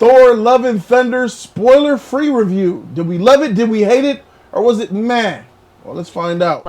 Thor Love and Thunder spoiler-free review. Did we love it? Did we hate it? Or was it meh? Well, let's find out.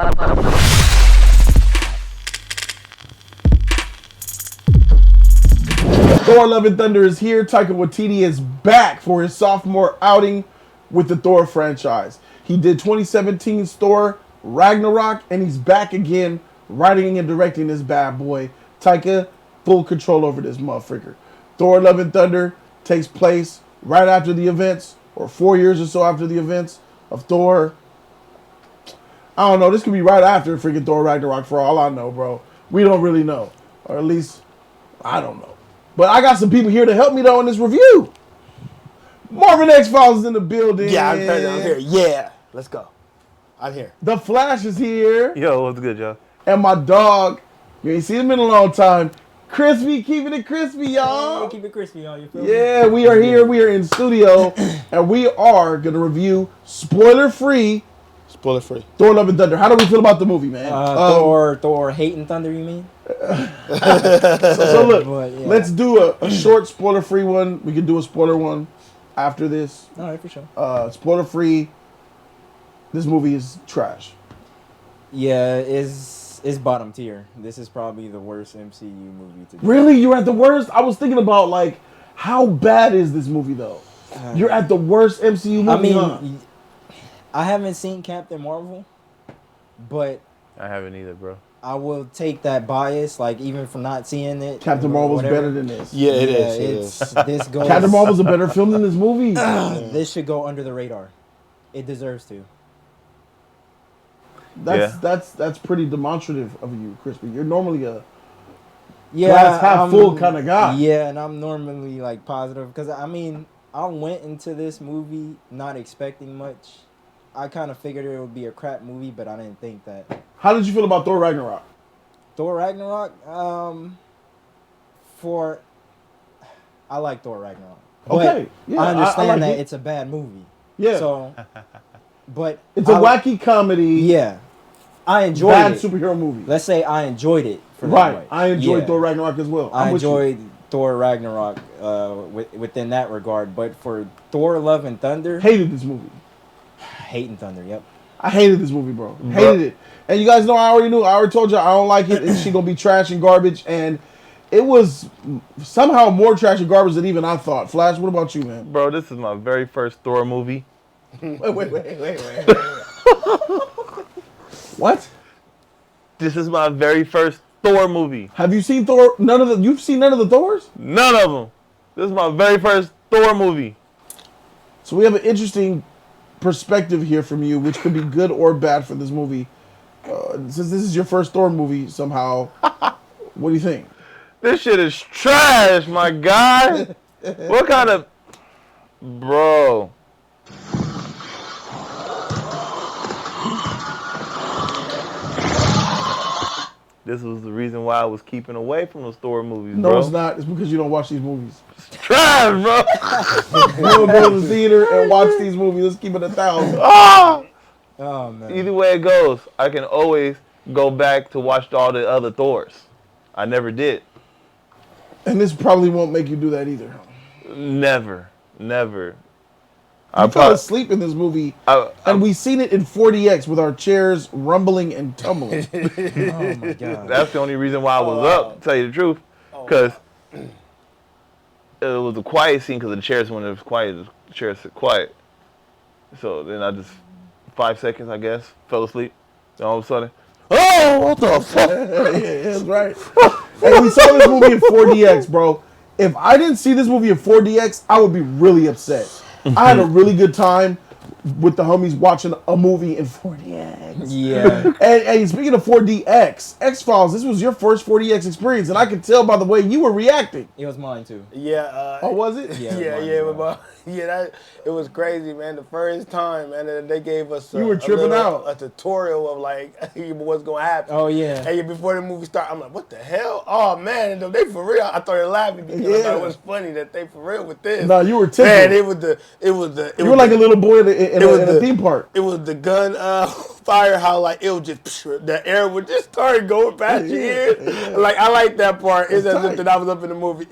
Thor Love and Thunder is here. Taika Waititi is back for his sophomore outing with the Thor franchise. He did 2017's Thor Ragnarok, and he's back again writing and directing this bad boy. Taika, full control over this motherfucker. Thor Love and Thunder takes place right after the events, or 4 years or so after the events of Thor. I don't know. This could be right after freaking Thor Ragnarok for all I know, bro. We don't really know. Or at least, I don't know. But I got some people here to help me, though, in this review. Marvin X-Files is in the building. Yeah, I'm here. Yeah, let's go. I'm here. The Flash is here. Yo, what's good, y'all? And my dog, you ain't seen him in a long time, Crispy, keeping it crispy, y'all. Keep it crispy, y'all. You feel me? Yeah, we are here. We are in studio, and we are going to review spoiler-free Thor Love and Thunder. How do we feel about the movie, man? Thor Hate and Thunder, you mean? So look, let's do a short spoiler-free one. We can do a spoiler one after this. All right, for sure. Spoiler-free. This movie is trash. Yeah, it's bottom tier. This is probably the worst MCU movie to do. Really? You're at the worst? I was thinking about, like, how bad is this movie, though? You're at the worst MCU movie, I mean, huh? I haven't seen Captain Marvel, but I haven't either, bro. I will take that bias, like, even from not seeing it. Captain Marvel's better than this. Yeah, it is. This goes. Captain Marvel's a better film than this movie. This should go under the radar. It deserves to. That's pretty demonstrative of you, Crispy. You're normally a Yeah, glass half full kind of guy. Yeah, and I'm normally like positive because I mean I went into this movie not expecting much. I kind of figured it would be a crap movie, but I didn't think that. How did you feel about Thor Ragnarok? Thor Ragnarok, I like Thor Ragnarok. Okay, yeah, I understand like that it. It's a bad movie. Yeah. So, but it's a wacky comedy. Yeah, I enjoyed bad it. Superhero movie. Let's say I enjoyed it. For right. That I enjoyed Thor Ragnarok as well. I enjoyed Thor Ragnarok within that regard, but for Thor Love and Thunder, hated this movie. Hate and Thunder, yep. I hated this movie, bro. Hated it. And you guys know I already knew. I already told you I don't like it. And she gonna be trash and garbage. And it was somehow more trash and garbage than even I thought. Flash, what about you, man? Bro, this is my very first Thor movie. Wait. What? This is my very first Thor movie. Have you seen Thor? You've seen none of the Thors? None of them. This is my very first Thor movie. So we have an interesting perspective here from you, which could be good or bad for this movie. Since this is your first Thor movie, somehow, what do you think? This shit is trash, my guy. What kind of... Bro. This was the reason why I was keeping away from those Thor movies, bro. No, it's not. It's because you don't watch these movies. It's trash, bro. You don't go to the theater and watch these movies. Let's keep it 1,000. Oh, man. Either way it goes, I can always go back to watch all the other Thors. I never did. And this probably won't make you do that either. Never. I fell asleep in this movie, and we seen it in 40X with our chairs rumbling and tumbling. Oh, my God. That's the only reason why I was up, to tell you the truth. Because it was a quiet scene because the chairs, when it was quiet, the chairs sit quiet. So then I just, 5 seconds, I guess, fell asleep. Then all of a sudden, oh, what the fuck? Yeah, that's right. And we saw this movie in 4DX, bro. If I didn't see this movie in 4DX, I would be really upset. I had a really good time with the homies watching a movie in 4DX. Yeah. And speaking of 4DX, X-Files, this was your first 4DX experience, and I could tell by the way you were reacting. It was mine, too. Yeah. Oh, was it? It was crazy, man. The first time, man, they gave us You were tripping out. A tutorial of, like, what's going to happen. Oh, yeah. And before the movie started, I'm like, what the hell? Oh, man, they for real. I started laughing because I thought it was funny that they for real with this. No, you were tickled. Man, you were like a little boy in a theme park. It was the gun fire, how like it would just, the air would just start going past your ears. Like, I like that part. It's as if that I was up in the movie.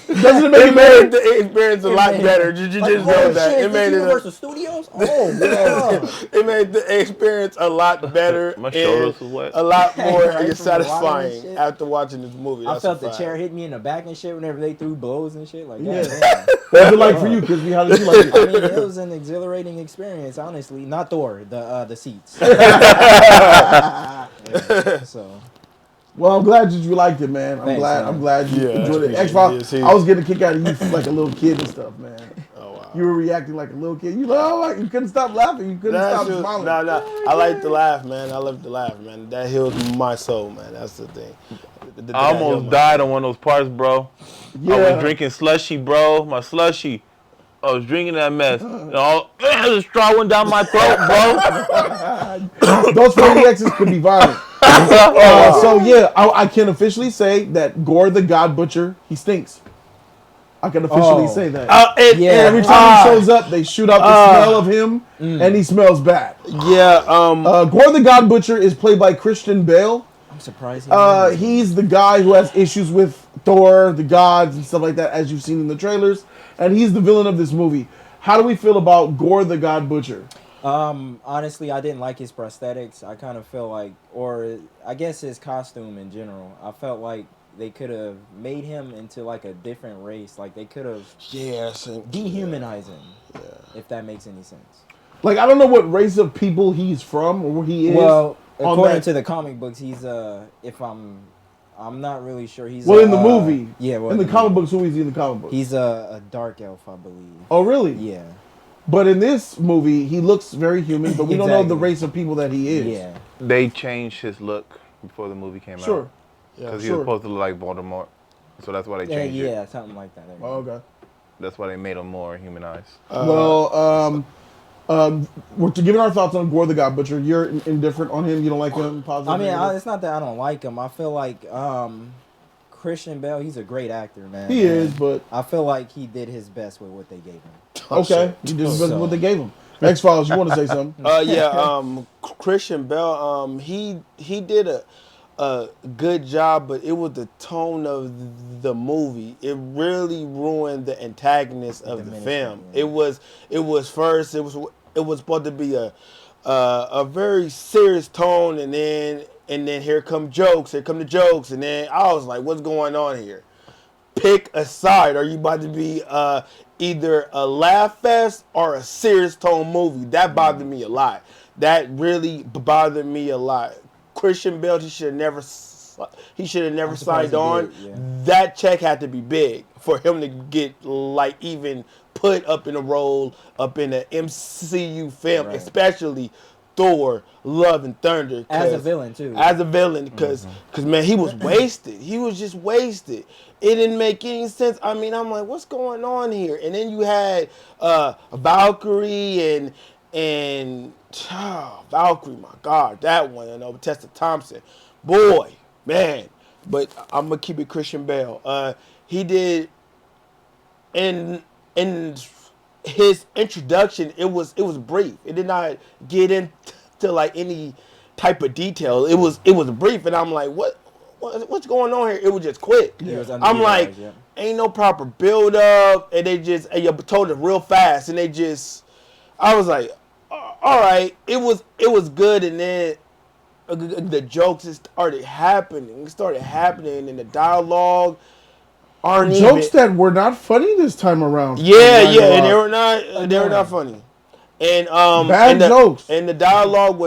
Doesn't it make It made the experience a lot better. You just know that. It made Universal Studios. Oh, it made the experience a lot better. My shoulders was wet. A lot more Right, satisfying after watching this movie. I felt the chair hit me in the back and shit whenever they threw blows and shit. Like, Yeah. damn. What's it like for you, Crispy? How did you like it? I mean, it was an exhilarating experience, honestly. Not Thor, the seats. So. Well, I'm glad that you liked it, man. Thanks, I'm glad you Yeah, enjoyed it. I X-Files, appreciate it. I was getting a kick out of you from like a little kid and stuff, man. Oh, wow. You were reacting like a little kid. You know, you couldn't stop laughing. You couldn't stop smiling. No. I like to laugh, man. I love to laugh, man. That heals my soul, man. That's the thing. I almost died on one of those parts, bro. Yeah. I was drinking slushy, bro. My slushy. I was drinking that mess. And all the straw went down my throat, bro. Those 40Xs could be violent. So yeah, I can officially say that Gorr the God Butcher, he stinks. I can officially say that. Every time he shows up, they shoot out the smell of him, and he smells bad. Yeah. Gorr the God Butcher is played by Christian Bale. I'm surprised. He's the guy who has issues with Thor, the gods, and stuff like that, as you've seen in the trailers, and he's the villain of this movie. How do we feel about Gorr the God Butcher? Honestly, I didn't like his prosthetics. I kind of feel like, or I guess his costume in general. I felt like they could have made him into like a different race. Like they could have dehumanized him, if that makes any sense. Like, I don't know what race of people he's from or where he is. Well, according to the comic books, he's if I'm not really sure. He's in the movie. Yeah, well, in the comic books, who is he in the comic books? He's a dark elf, I believe. Oh, really? Yeah. But in this movie, he looks very human, but we don't know the race of people that he is. Yeah. They changed his look before the movie came out. Sure. Because he was supposed to look like Voldemort. So that's why they changed it. Yeah, something like that. Oh, okay. That's why they made him more humanized. We're giving our thoughts on Gorr the God Butcher. You're indifferent on him. You don't like him. Positive. I mean, it's not that I don't like him. I feel like Christian Bale, he's a great actor, man. He is, but I feel like he did his best with what they gave him. Okay, he did his best with what they gave him. X-Files, you want to say something? Christian Bale, he did a good job, but it was the tone of the movie. It really ruined the antagonist of the film. Yeah. It was supposed to be a very serious tone, and then here come the jokes, and then I was like, what's going on here? Pick a side. Are you about to be either a laugh fest or a serious tone movie? That bothered me a lot. That really bothered me a lot. Christian Bale, he should have never signed on. Yeah. That check had to be big for him to get like even put up in a role up in an MCU film, especially Thor, Love and Thunder. As a villain too. As a villain, because man, he was wasted. He was just wasted. It didn't make any sense. I mean, I'm like, what's going on here? And then you had Valkyrie and Valkyrie, my God, that one, Tessa Thompson. Boy, man. But I'm going to keep it Christian Bale. He did, in his introduction, it was brief. It did not get into like any type of detail. It was brief, and I'm like, what's going on here? It was just quick. Yeah, I'm like, ain't no proper build up, and they just told it real fast, and I was like, all right, it was good, and then the jokes started happening, and the dialogue aren't jokes that were not funny this time around. Yeah, and they were not funny, and bad jokes, and the dialogue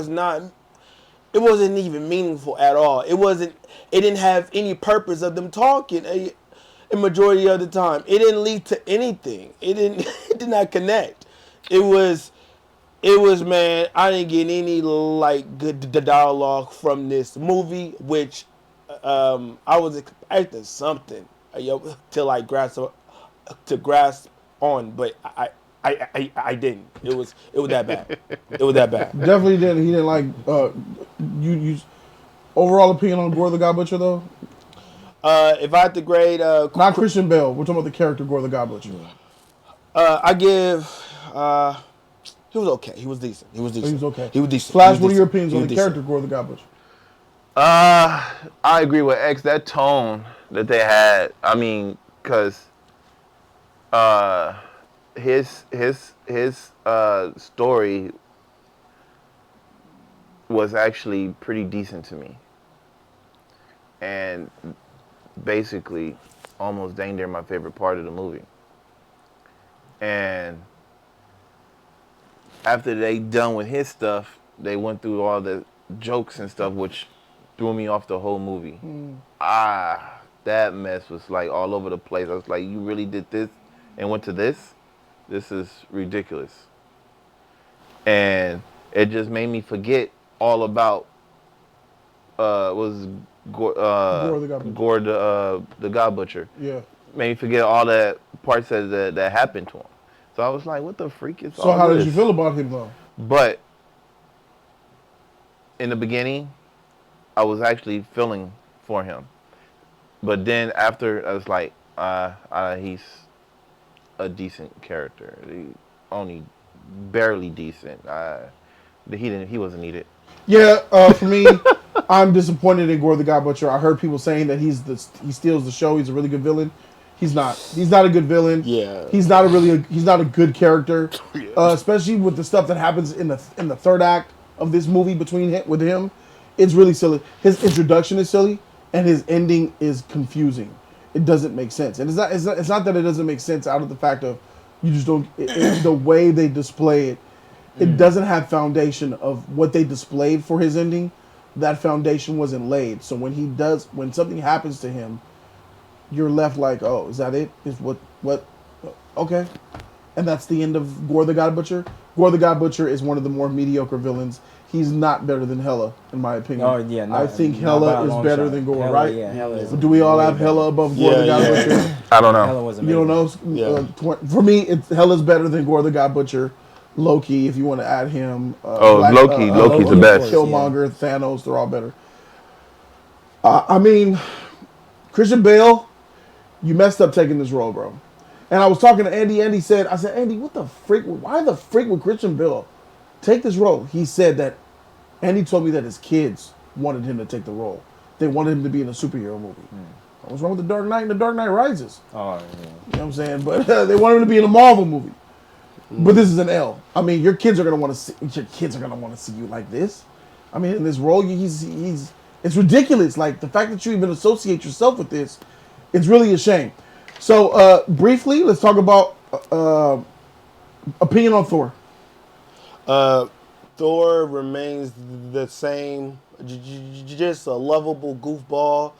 it wasn't even meaningful at all. It didn't have any purpose of them talking a majority of the time. It didn't lead to anything. It did not connect. It was, man, I didn't get any like good dialogue from this movie, which I was expecting something to like grasp on, but I didn't. It was that bad. It was that bad. Definitely didn't. He didn't like you. Overall opinion on Gorr the God Butcher though. If I had to grade, not Christian Bale. We're talking about the character Gorr the God Butcher. I give. He was okay. He was decent. He was okay. He was decent. Flash, what are your opinions on the character Gorr the God Butcher? I agree with X. That tone that they had, I mean, because His story was actually pretty decent to me, and basically almost dang near my favorite part of the movie. And after they done with his stuff, they went through all the jokes and stuff, which threw me off the whole movie. That mess was like all over the place. I was like, you really did this and went to this? This is ridiculous. And it just made me forget all about was Gorr the God Butcher. Gorr the God Butcher. Yeah. Made me forget all that parts that happened to him. So I was like, what the freak is So all how this? did you feel about him though? But in the beginning, I was actually feeling for him. But then after, I was like, he's a decent character. Only barely decent. He wasn't needed. Yeah, for me, I'm disappointed in Gorr the God Butcher. I heard people saying that he steals the show. He's a really good villain. He's not. He's not a good villain. Yeah. He's not a good character. Yeah. Especially with the stuff that happens in the third act of this movie with him. It's really silly. His introduction is silly, and his ending is confusing. It doesn't make sense, and it's not that it doesn't make sense out of the fact of you just don't the way they display it. It doesn't have foundation of what they displayed for his ending. That foundation wasn't laid. So when something happens to him, you're left like, oh, is that it? Is what? Okay, and that's the end of Gorr the God Butcher. Gorr the God Butcher is one of the more mediocre villains. He's not better than Hela, in my opinion. Oh yeah, I think Hela is better than Gorr, right? Yeah, Hela is. Do we all have Hela above Gorr the God Butcher? I don't know. Hela was You amazing. don't know? Yeah. For me, Hela's better than Gorr the God Butcher. Loki, if you want to add him. Loki's the Loki, best. Killmonger, Thanos, they're all better. I mean, Christian Bale, you messed up taking this role, bro. And I was talking to Andy. I said, Andy, what the freak? Why the freak would Christian Bale take this role? He said that, Andy told me that his kids wanted him to take the role. They wanted him to be in a superhero movie. What's wrong with The Dark Knight and The Dark Knight Rises? Oh yeah. You know what I'm saying? But they wanted him to be in a Marvel movie. But this is an L. I mean, your kids are gonna want to see you like this. I mean, in this role, it's ridiculous. Like the fact that you even associate yourself with this, it's really a shame. So briefly, let's talk about opinion on Thor. Thor remains the same, just a lovable goofball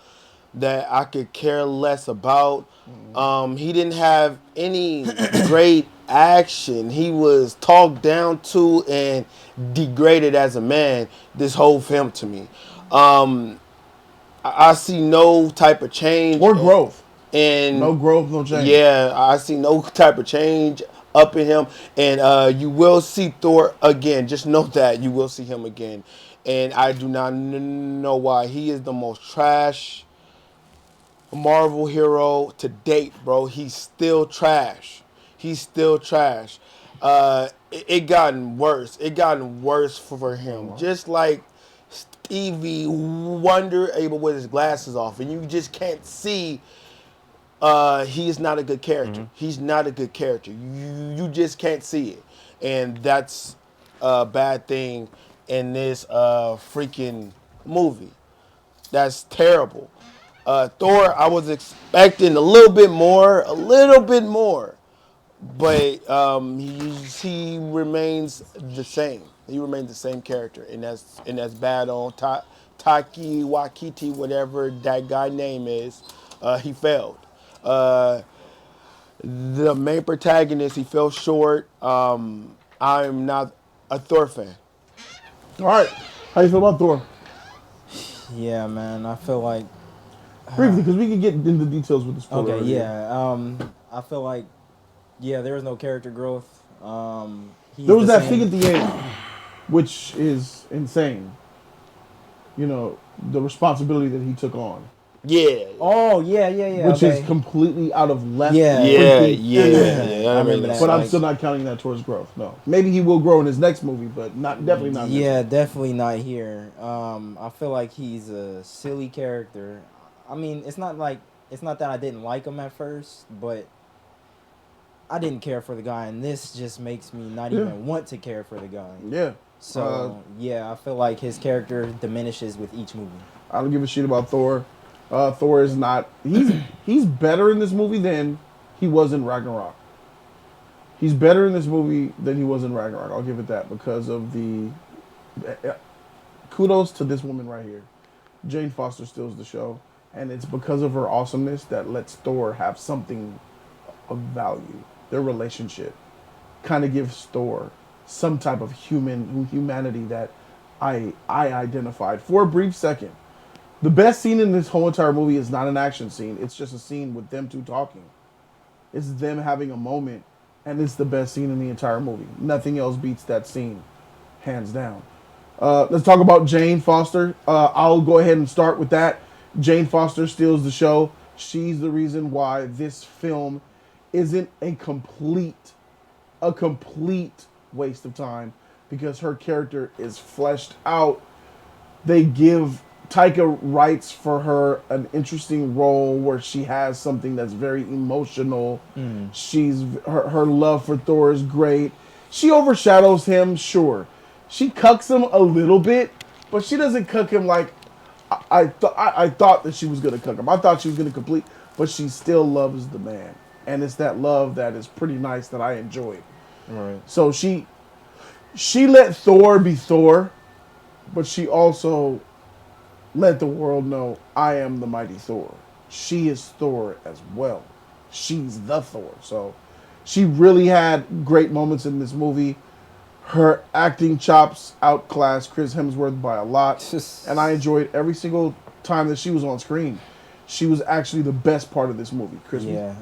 that I could care less about. He didn't have any great action. He was talked down to and degraded as a man this whole film to me. I see no type of change. Or growth. And No growth, no change. Yeah, I see no type of change up in him. And you will see Thor again. Just know that you will see him again. And I do not know why. He is the most trash Marvel hero to date, bro. He's still trash. He's still trash. It gotten worse. It gotten worse for him. Just like Stevie Wonder able with his glasses off. And you just can't see he is not a good character. He's not a good character. You just can't see it. And that's a bad thing in this freaking movie. That's terrible. Thor, I was expecting a little bit more, but he remains the same. He remains the same character, and that's bad on Taika Waititi, whatever that guy name is. He failed. The main protagonist, he fell short. I'm not a Thor fan. All right. How you feel about Thor? Yeah, man. I feel like. Briefly, because we can get into details with the spoiler. Okay, review. yeah. I feel like, yeah, there was no character growth. There was that thing at the end, which is insane. You know, the responsibility that he took on. Yeah. Oh, yeah. Which okay. is completely out of left. Yeah. Yeah. I remember that. But I'm Like- still not counting that towards growth. No, maybe he will grow in his next movie, but definitely not. Yeah, definitely not here. I feel like he's a silly character. I mean, it's not that I didn't like him at first, but I didn't care for the guy, and this just makes me not even want to care for the guy. Yeah. So yeah, I feel like his character diminishes with each movie. I don't give a shit about Thor. Thor is not. He's better in this movie than he was in Ragnarok. He's better in this movie than he was in Ragnarok. I'll give it that because of the. Kudos to this woman right here. Jane Foster steals the show, and it's because of her awesomeness that lets Thor have something of value. Their relationship kind of gives Thor some type of humanity that I identified for a brief second. The best scene in this whole entire movie is not an action scene. It's just a scene with them two talking. It's them having a moment, and it's the best scene in the entire movie. Nothing else beats that scene, hands down. Let's talk about Jane Foster. I'll go ahead and start with that. Jane Foster steals the show. She's the reason why this film isn't a complete waste of time because her character is fleshed out. They give Taika writes for her an interesting role where she has something that's very emotional. She's her love for Thor is great. She overshadows him, sure. She cucks him a little bit, but she doesn't cuck him like I thought that she was gonna cuck him. I thought she was gonna complete, but she still loves the man, and it's that love that is pretty nice that I enjoyed. Right. So she let Thor be Thor, but she also let the world know I am the mighty Thor. She is Thor as well. She's the Thor. So she really had great moments in this movie. Her acting chops outclassed Chris Hemsworth by a lot. And I enjoyed every single time that she was on screen. She was actually the best part of this movie. Chris? Yeah,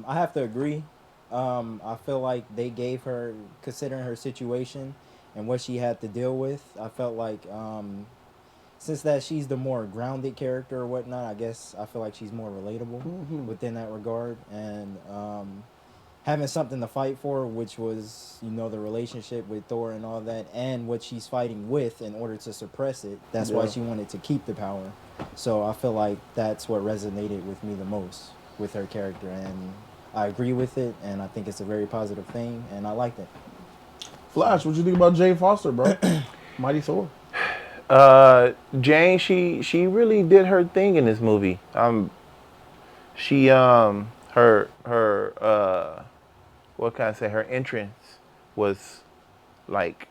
I have to agree. I feel like they gave her, considering her situation and what she had to deal with, I felt like since that she's the more grounded character or whatnot, I guess I feel like she's more relatable within that regard. And having something to fight for, which was, the relationship with Thor and all that, and what she's fighting with in order to suppress it. That's why she wanted to keep the power. So I feel like that's what resonated with me the most with her character. And I agree with it, and I think it's a very positive thing, and I liked it. Flash, what you think about Jane Foster, bro? Mighty Thor. Jane, she really did her thing in this movie. Her what can I say? Her entrance was like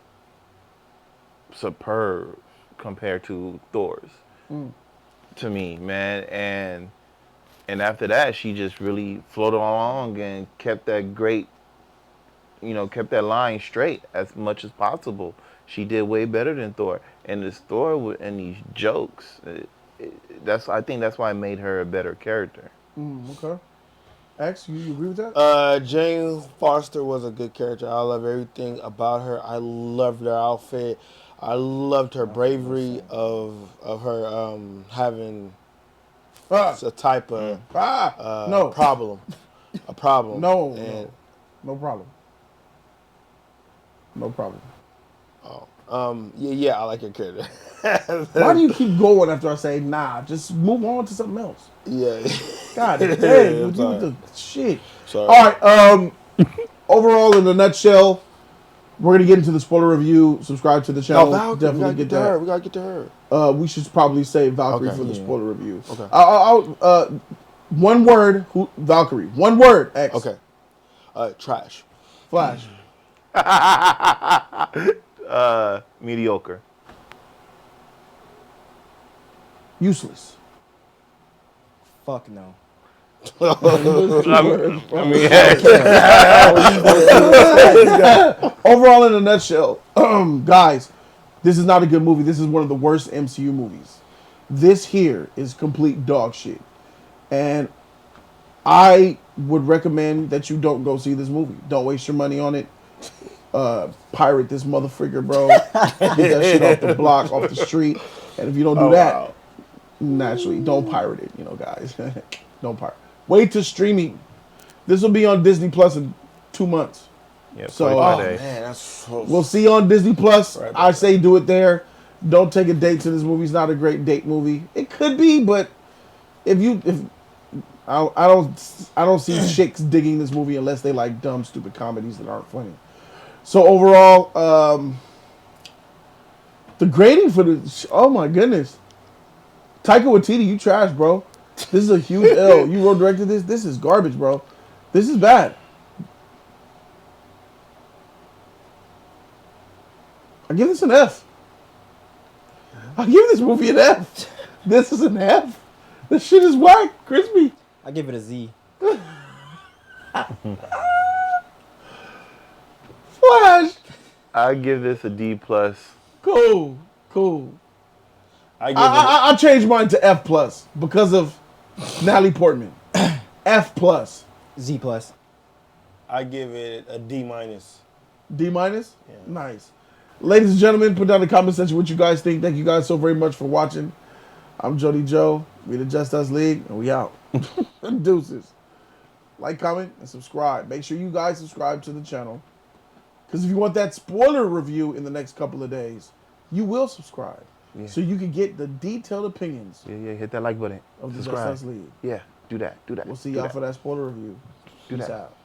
superb compared to Thor's to me, man. And after that, she just really floated along and kept that kept that line straight as much as possible. She did way better than Thor. And this Thor and these jokes, I think that's why it made her a better character. Okay. X, you agree with that? Jane Foster was a good character. I love everything about her. I loved her outfit. I loved her bravery of her having a type of problem. A problem. No problem. No problem. Yeah, I like your character. Why do you keep going after I say nah? Just move on to something else. Yeah. God dang, you do the shit. Sorry. All right. Overall, in a nutshell, we're gonna get into the spoiler review. Subscribe to the channel. Valkyrie, we gotta get to her. We gotta get to her. We should probably say Valkyrie for the spoiler review. Okay. One word, Valkyrie. One word, X. Okay. Trash. Flash. Mediocre. Useless. Fuck no. Overall, in a nutshell, guys, this is not a good movie. This is one of the worst MCU movies. This here is complete dog shit. And I would recommend that you don't go see this movie. Don't waste your money on it. Pirate this motherfucker, bro. Get that shit off the block, off the street. And if you don't do that, naturally, don't pirate it, guys. Don't pirate. Wait till streaming. This will be on Disney Plus in 2 months. Yeah, so man, we'll see you on Disney Plus. Right, I say do it there. Don't take a date to this movie. It's not a great date movie. It could be, but if I don't see chicks digging this movie unless they like dumb, stupid comedies that aren't funny. So overall, the grading for the oh my goodness, Taika Waititi, you trash, bro. This is a huge L. You wrote directed this. This is garbage, bro. This is bad. I give this an F. I give this movie an F. This is an F. This shit is whack, crispy. I give it a Z. Flash. I give this a D plus. Cool. I'll change mine to F plus because of Natalie Portman. F plus. Z plus. I give it a D minus. D minus? Yeah. Nice. Ladies and gentlemen, put down in the comment section what you guys think. Thank you guys so very much for watching. I'm Jody Joe. We the Just Us League, and we out. Deuces. Like, comment, and subscribe. Make sure you guys subscribe to the channel. Because if you want that spoiler review in the next couple of days, you will subscribe. Yeah. So you can get the detailed opinions Yeah, hit that like button. of the Subscribe. Just Us League. Yeah, do that. We'll see y'all for that spoiler review. Do Peace that. out.